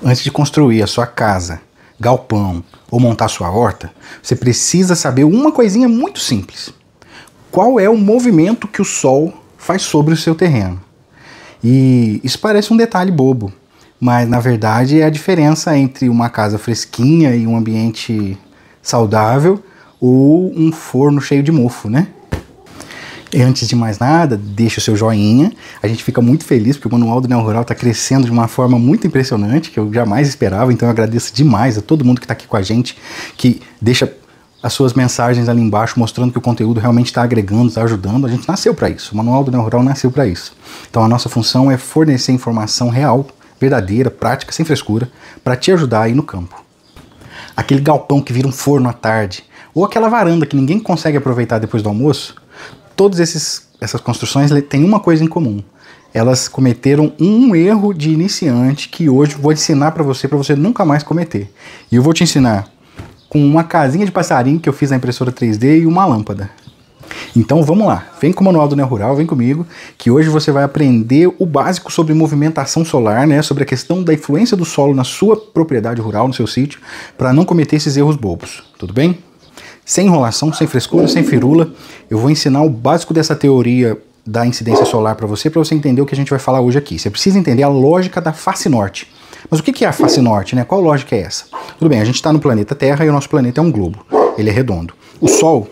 Antes de construir a sua casa, galpão ou montar sua horta, você precisa saber uma coisinha muito simples. Qual é o movimento que o sol faz sobre o seu terreno? E isso parece um detalhe bobo, mas na verdade é a diferença entre uma casa fresquinha e um ambiente saudável ou um forno cheio de mofo, né? E antes de mais nada, deixa o seu joinha. A gente fica muito feliz porque o Manual do Neo Rural está crescendo de uma forma muito impressionante, que eu jamais esperava. Então eu agradeço demais a todo mundo que está aqui com a gente, que deixa as suas mensagens ali embaixo mostrando que o conteúdo realmente está agregando, está ajudando. A gente nasceu para isso, o Manual do Neo Rural nasceu para isso. Então a nossa função é fornecer informação real, verdadeira, prática, sem frescura, para te ajudar aí no campo. Aquele galpão que vira um forno à tarde, ou aquela varanda que ninguém consegue aproveitar depois do almoço, todas essas construções têm uma coisa em comum. Elas cometeram um erro de iniciante que hoje eu vou ensinar para você nunca mais cometer. E eu vou te ensinar com uma casinha de passarinho que eu fiz na impressora 3D e uma lâmpada. Então vamos lá, vem com o Manual do Neo Rural, vem comigo, que hoje você vai aprender o básico sobre movimentação solar, né, sobre a questão da influência do solo na sua propriedade rural, no seu sítio, para não cometer esses erros bobos, tudo bem? Sem enrolação, sem frescura, sem firula, eu vou ensinar o básico dessa teoria da incidência solar para você entender o que a gente vai falar hoje aqui. Você precisa entender a lógica da face norte. Mas o que é a face norte, né? Qual lógica é essa? Tudo bem, a gente está no planeta Terra e o nosso planeta é um globo, ele é redondo. O Sol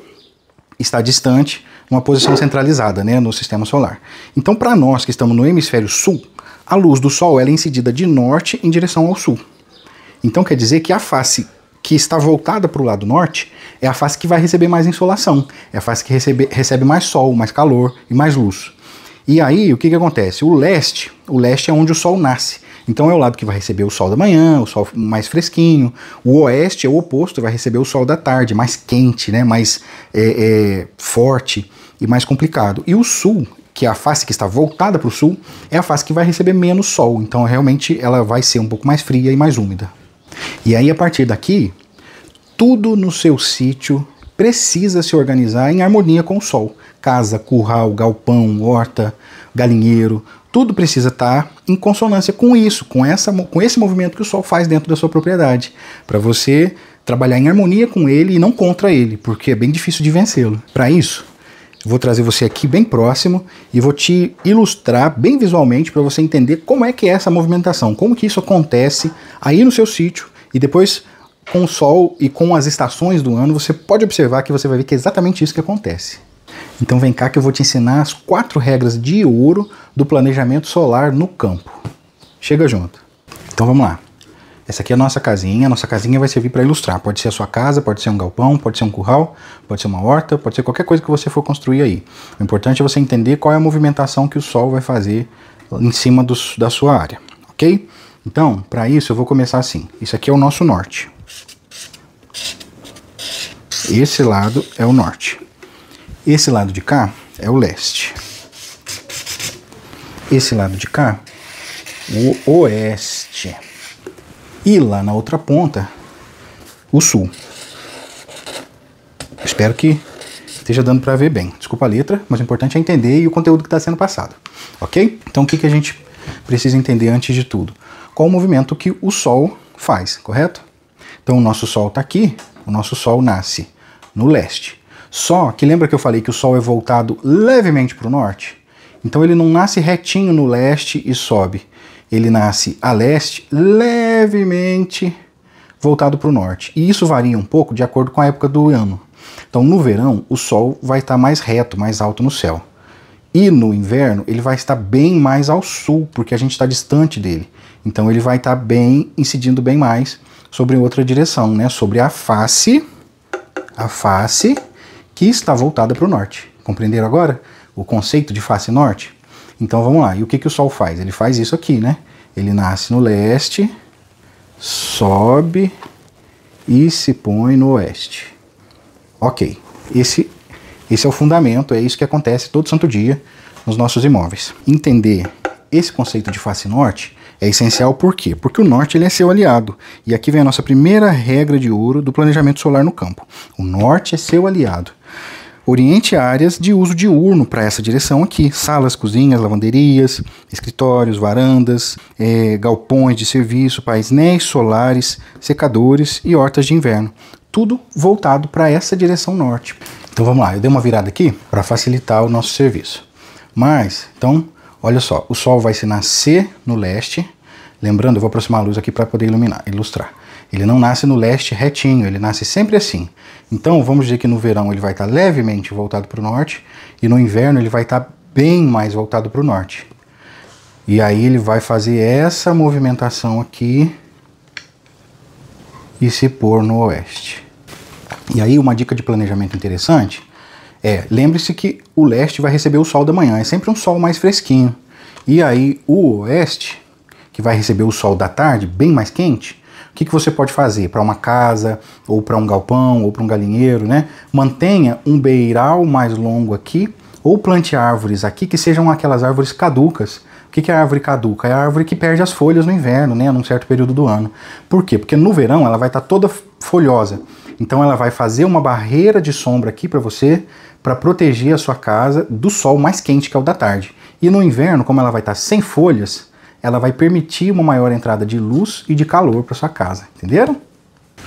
está distante, numa posição centralizada, né, no sistema solar. Então, para nós que estamos no hemisfério sul, a luz do Sol ela é incidida de norte em direção ao sul. Então quer dizer que a face que está voltada para o lado norte é a face que vai receber mais insolação, é a face que recebe mais sol, mais calor e mais luz. E aí o que acontece? O leste é onde o sol nasce. Então é o lado que vai receber o sol da manhã, o sol mais fresquinho. O oeste é o oposto, vai receber o sol da tarde, mais quente, né? Mais forte e mais complicado. E o sul, que é a face que está voltada para o sul, é a face que vai receber menos sol. Então realmente ela vai ser um pouco mais fria e mais úmida. E aí a partir daqui, tudo no seu sítio precisa se organizar em harmonia com o sol. Casa, curral, galpão, horta, galinheiro, tudo precisa estar em consonância com isso, com esse movimento que o sol faz dentro da sua propriedade, para você trabalhar em harmonia com ele e não contra ele, porque é bem difícil de vencê-lo. Para isso, eu vou trazer você aqui bem próximo e vou te ilustrar bem visualmente para você entender como é que é essa movimentação, como que isso acontece aí no seu sítio e depois com o sol e com as estações do ano você pode observar que você vai ver que é exatamente isso que acontece. Então vem cá que eu vou te ensinar as 4 regras de ouro do planejamento solar no campo. Chega junto. Então vamos lá. Essa aqui é a nossa casinha vai servir para ilustrar. Pode ser a sua casa, pode ser um galpão, pode ser um curral, pode ser uma horta, pode ser qualquer coisa que você for construir aí. O importante é você entender qual é a movimentação que o sol vai fazer em cima da sua área, ok? Então, para isso eu vou começar assim. Isso aqui é o nosso norte. Esse lado é o norte. Esse lado de cá é o leste. Esse lado de cá, o oeste. E lá na outra ponta, o sul. Espero que esteja dando para ver bem. Desculpa a letra, mas o importante é entender e o conteúdo que está sendo passado. Ok? Então o que a gente precisa entender antes de tudo? Qual o movimento que o Sol faz, correto? Então o nosso Sol está aqui, o nosso Sol nasce no leste. Só que lembra que eu falei que o Sol é voltado levemente para o norte? Então ele não nasce retinho no leste e sobe. Ele nasce a leste, levemente voltado para o norte. E isso varia um pouco de acordo com a época do ano. Então no verão o Sol vai estar mais reto, mais alto no céu. E no inverno ele vai estar bem mais ao sul, porque a gente está distante dele. Então ele vai estar bem, incidindo bem mais sobre outra direção, né? Sobre a face que está voltada para o norte. Compreenderam agora o conceito de face norte? Então vamos lá, e o que o Sol faz? Ele faz isso aqui, né? Ele nasce no leste, sobe e se põe no oeste. Ok, esse é o fundamento, é isso que acontece todo santo dia nos nossos imóveis. Entender esse conceito de face norte é essencial por quê? Porque o norte ele é seu aliado. E aqui vem a nossa primeira regra de ouro do planejamento solar no campo. O norte é seu aliado. Oriente áreas de uso diurno para essa direção aqui: salas, cozinhas, lavanderias, escritórios, varandas, galpões de serviço, painéis solares, secadores e hortas de inverno. Tudo voltado para essa direção norte. Então vamos lá, eu dei uma virada aqui para facilitar o nosso serviço. Mas, então, olha só, o sol vai se nascer no leste. Lembrando, eu vou aproximar a luz aqui para poder ilustrar. Ele não nasce no leste retinho, ele nasce sempre assim. Então, vamos dizer que no verão ele vai estar levemente voltado para o norte e no inverno ele vai estar bem mais voltado para o norte. E aí ele vai fazer essa movimentação aqui e se pôr no oeste. E aí uma dica de planejamento interessante lembre-se que o leste vai receber o sol da manhã, é sempre um sol mais fresquinho. E aí o oeste, que vai receber o sol da tarde, bem mais quente, o que você pode fazer para uma casa, ou para um galpão, ou para um galinheiro, né? Mantenha um beiral mais longo aqui, ou plante árvores aqui que sejam aquelas árvores caducas. O que é a árvore caduca? É a árvore que perde as folhas no inverno, né? Num certo período do ano. Por quê? Porque no verão ela vai estar toda folhosa. Então ela vai fazer uma barreira de sombra aqui para você, para proteger a sua casa do sol mais quente, que é o da tarde. E no inverno, como ela vai estar sem folhas, ela vai permitir uma maior entrada de luz e de calor para sua casa, entenderam?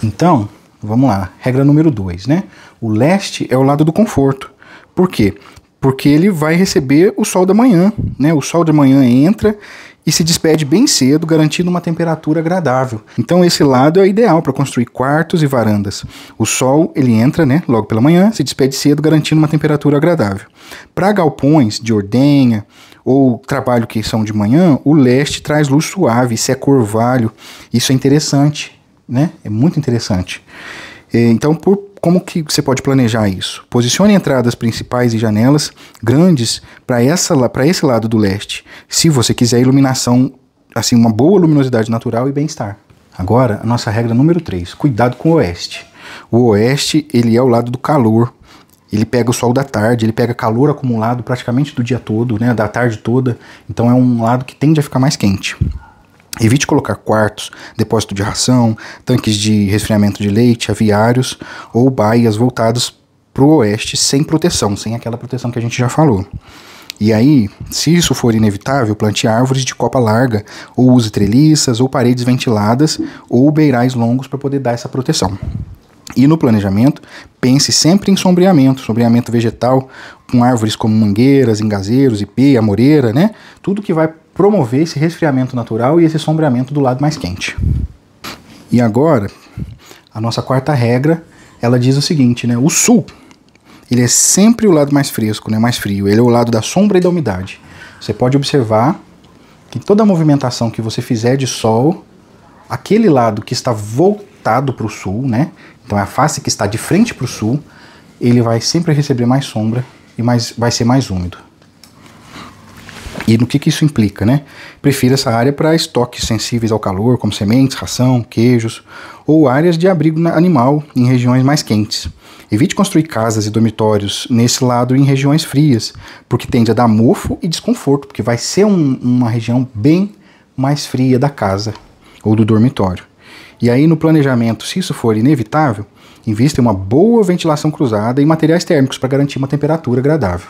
Então, vamos lá, regra número 2, né? O leste é o lado do conforto. Por quê? Porque ele vai receber o sol da manhã, né? O sol da manhã entra e se despede bem cedo, garantindo uma temperatura agradável. Então esse lado é ideal para construir quartos e varandas. O sol, ele entra, né, logo pela manhã, se despede cedo, garantindo uma temperatura agradável. Para galpões de ordenha ou trabalho que são de manhã, o leste traz luz suave, isso é corvalho. Isso é interessante, né? É muito interessante. Então, como que você pode planejar isso? Posicione entradas principais e janelas grandes para esse lado do leste, se você quiser iluminação, assim, uma boa luminosidade natural e bem-estar. Agora, a nossa regra número 3, cuidado com o oeste. O oeste, ele é o lado do calor. Ele pega o sol da tarde, ele pega calor acumulado praticamente do dia todo, né, da tarde toda. Então é um lado que tende a ficar mais quente. Evite colocar quartos, depósito de ração, tanques de resfriamento de leite, aviários ou baias voltados para o oeste sem proteção, sem aquela proteção que a gente já falou. E aí, se isso for inevitável, plante árvores de copa larga, ou use treliças, ou paredes ventiladas, ou beirais longos para poder dar essa proteção. E no planejamento, pense sempre em sombreamento vegetal, com árvores como mangueiras, engazeiros, ipê, amoreira, né? Tudo que vai promover esse resfriamento natural e esse sombreamento do lado mais quente. E agora, a nossa quarta regra, ela diz o seguinte, né? O sul, ele é sempre o lado mais fresco, né? Mais frio. Ele é o lado da sombra e da umidade. Você pode observar que toda a movimentação que você fizer de sol, aquele lado que está voltado para o sul, né? Então a face que está de frente para o sul, ele vai sempre receber mais sombra e vai ser mais úmido. E no que isso implica, né? Prefira essa área para estoques sensíveis ao calor, como sementes, ração, queijos, ou áreas de abrigo animal em regiões mais quentes. Evite construir casas e dormitórios nesse lado em regiões frias, porque tende a dar mofo e desconforto, porque vai ser uma região bem mais fria da casa ou do dormitório. E aí no planejamento, se isso for inevitável, invista em uma boa ventilação cruzada e materiais térmicos para garantir uma temperatura agradável.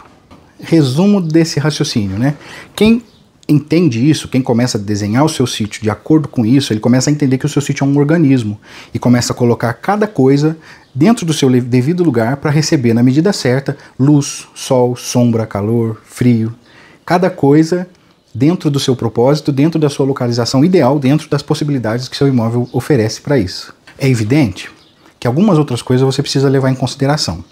Resumo desse raciocínio, né? Quem entende isso, quem começa a desenhar o seu sítio de acordo com isso, ele começa a entender que o seu sítio é um organismo e começa a colocar cada coisa dentro do seu devido lugar para receber na medida certa luz, sol, sombra, calor, frio, cada coisa dentro do seu propósito, dentro da sua localização ideal, dentro das possibilidades que seu imóvel oferece para isso. É evidente que algumas outras coisas você precisa levar em consideração.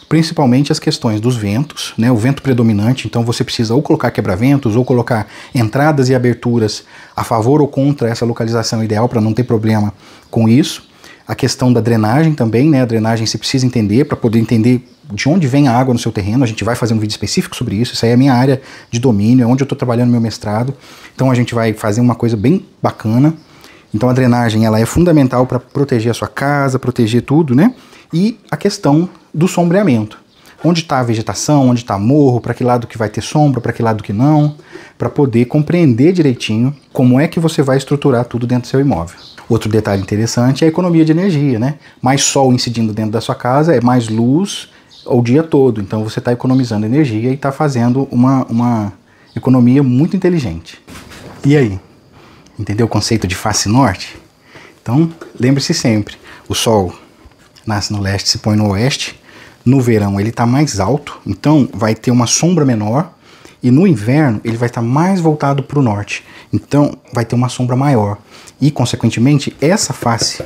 Principalmente as questões dos ventos, né? O vento predominante, então você precisa ou colocar quebra-ventos ou colocar entradas e aberturas a favor ou contra essa localização ideal para não ter problema com isso. A questão da drenagem também, né? A drenagem você precisa entender para poder entender de onde vem a água no seu terreno. A gente vai fazer um vídeo específico sobre isso. Isso aí é a minha área de domínio, é onde eu estou trabalhando meu mestrado. Então a gente vai fazer uma coisa bem bacana. Então a drenagem ela é fundamental para proteger a sua casa, proteger tudo, né? E a questão do sombreamento. Onde está a vegetação, onde está morro, para que lado que vai ter sombra, para que lado que não, para poder compreender direitinho como é que você vai estruturar tudo dentro do seu imóvel. Outro detalhe interessante é a economia de energia, né? Mais sol incidindo dentro da sua casa é mais luz o dia todo. Então você está economizando energia e está fazendo uma economia muito inteligente. E aí? Entendeu o conceito de face norte? Então, lembre-se sempre, o Sol nasce no leste, se põe no oeste. No verão ele está mais alto, então vai ter uma sombra menor. E no inverno ele vai estar mais voltado para o norte, então vai ter uma sombra maior. E, consequentemente, essa face,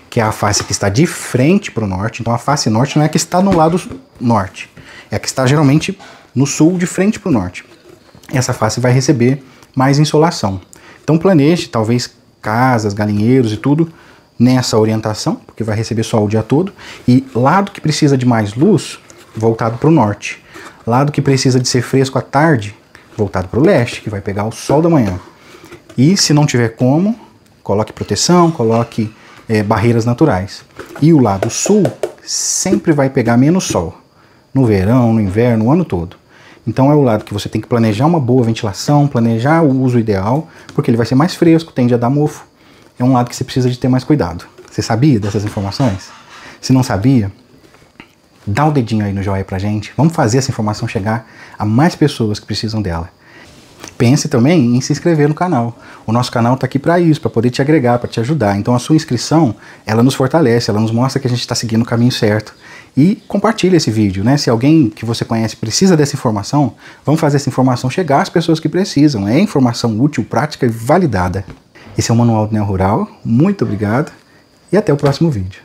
que é a face que está de frente para o norte, então a face norte não é a que está no lado norte, é a que está geralmente no sul, de frente para o norte. Essa face vai receber mais insolação. Então planeje, talvez, casas, galinheiros e tudo nessa orientação, porque vai receber sol o dia todo. E lado que precisa de mais luz, voltado para o norte. Lado que precisa de ser fresco à tarde, voltado para o leste, que vai pegar o sol da manhã. E se não tiver como, coloque proteção, coloque barreiras naturais. E o lado sul sempre vai pegar menos sol, no verão, no inverno, o ano todo. Então é o lado que você tem que planejar uma boa ventilação, planejar o uso ideal, porque ele vai ser mais fresco, tende a dar mofo. É um lado que você precisa de ter mais cuidado. Você sabia dessas informações? Se não sabia, dá o dedinho aí no joinha pra gente. Vamos fazer essa informação chegar a mais pessoas que precisam dela. Pense também em se inscrever no canal. O nosso canal está aqui para isso, para poder te agregar, para te ajudar. Então a sua inscrição, ela nos fortalece, ela nos mostra que a gente está seguindo o caminho certo. E compartilha esse vídeo, né? Se alguém que você conhece precisa dessa informação, vamos fazer essa informação chegar às pessoas que precisam. É informação útil, prática e validada. Esse é o Manual do Neo Rural. Muito obrigado e até o próximo vídeo.